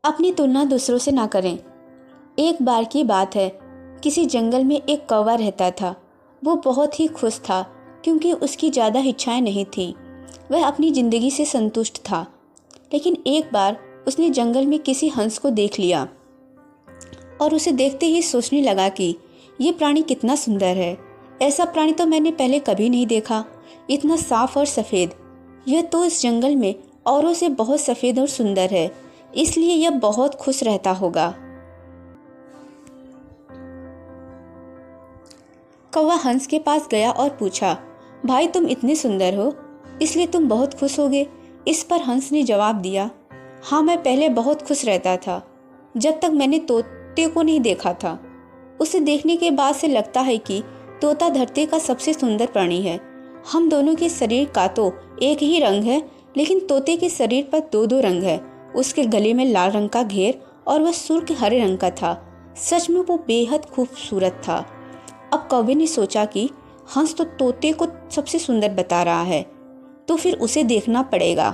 अपनी तुलना दूसरों से ना करें। एक बार की बात है, किसी जंगल में एक कौवा रहता था। वो बहुत ही खुश था क्योंकि उसकी ज़्यादा इच्छाएं नहीं थीं। वह अपनी ज़िंदगी से संतुष्ट था। लेकिन एक बार उसने जंगल में किसी हंस को देख लिया और उसे देखते ही सोचने लगा कि ये प्राणी कितना सुंदर है। ऐसा प्राणी तो मैंने पहले कभी नहीं देखा, इतना साफ और सफ़ेद। यह तो इस जंगल में औरों से बहुत सफ़ेद और सुंदर है, इसलिए यह बहुत खुश रहता होगा। कौवा हंस के पास गया और पूछा, भाई तुम इतने सुंदर हो, इसलिए तुम बहुत खुश होगे। इस पर हंस ने जवाब दिया, हाँ मैं पहले बहुत खुश रहता था, जब तक मैंने तोते को नहीं देखा था। उसे देखने के बाद से लगता है कि तोता धरती का सबसे सुंदर प्राणी है। हम दोनों के शरीर का तो एक ही रंग है, लेकिन तोते के शरीर पर दो दो रंग है। उसके गले में लाल रंग का घेर और वह सुर्ख के हरे रंग का था। सच में वो बेहद खूबसूरत था। अब कौवे ने सोचा कि हंस तो तोते को सबसे सुंदर बता रहा है, तो फिर उसे देखना पड़ेगा।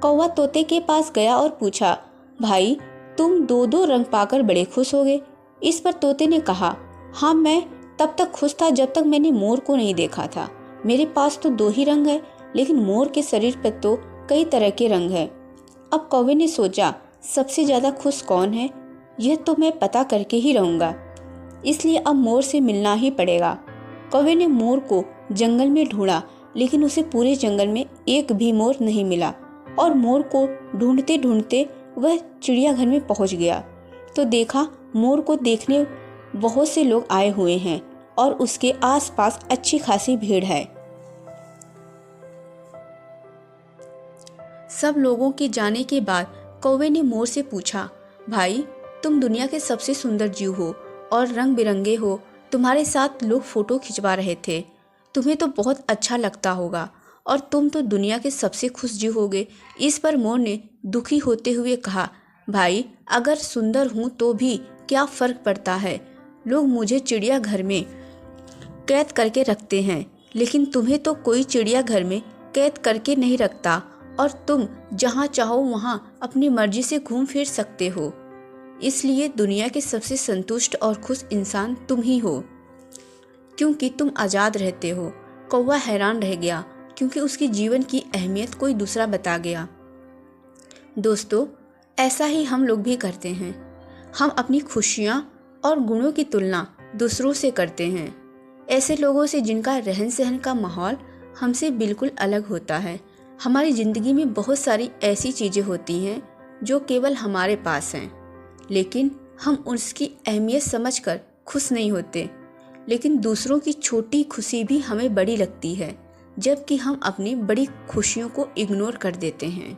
कौवा तोते के पास गया और पूछा, भाई तुम दो दो रंग पाकर बड़े खुश होगे। इस पर तोते ने कहा, हाँ मैं तब तक खुश था जब तक मैंने मोर को नहीं देखा था। मेरे पास तो दो ही रंग है, लेकिन मोर के शरीर पर तो कई तरह के रंग है। अब कौवे ने सोचा, सबसे ज़्यादा खुश कौन है, यह तो मैं पता करके ही रहूँगा। इसलिए अब मोर से मिलना ही पड़ेगा। कौवे ने मोर को जंगल में ढूंढा, लेकिन उसे पूरे जंगल में एक भी मोर नहीं मिला। और मोर को ढूंढते ढूंढते वह चिड़ियाघर में पहुंच गया तो देखा मोर को देखने बहुत से लोग आए हुए हैं और उसके आसपास अच्छी खासी भीड़ है। सब लोगों के जाने के बाद कौवे ने मोर से पूछा, भाई तुम दुनिया के सबसे सुंदर जीव हो और रंग बिरंगे हो। तुम्हारे साथ लोग फोटो खिंचवा रहे थे, तुम्हें तो बहुत अच्छा लगता होगा और तुम तो दुनिया के सबसे खुश जीव होगे। इस पर मोर ने दुखी होते हुए कहा, भाई अगर सुंदर हूँ तो भी क्या फ़र्क पड़ता है। लोग मुझे चिड़ियाघर में कैद करके रखते हैं, लेकिन तुम्हें तो कोई चिड़ियाघर में कैद करके नहीं रखता और तुम जहाँ चाहो वहाँ अपनी मर्जी से घूम फिर सकते हो। इसलिए दुनिया के सबसे संतुष्ट और खुश इंसान तुम ही हो, क्योंकि तुम आज़ाद रहते हो। कौवा हैरान रह गया क्योंकि उसके जीवन की अहमियत कोई दूसरा बता गया। दोस्तों, ऐसा ही हम लोग भी करते हैं। हम अपनी खुशियाँ और गुणों की तुलना दूसरों से करते हैं, ऐसे लोगों से जिनका रहन सहन का माहौल हमसे बिल्कुल अलग होता है। हमारी ज़िंदगी में बहुत सारी ऐसी चीज़ें होती हैं जो केवल हमारे पास हैं, लेकिन हम उसकी अहमियत समझकर खुश नहीं होते। लेकिन दूसरों की छोटी खुशी भी हमें बड़ी लगती है, जबकि हम अपनी बड़ी खुशियों को इग्नोर कर देते हैं।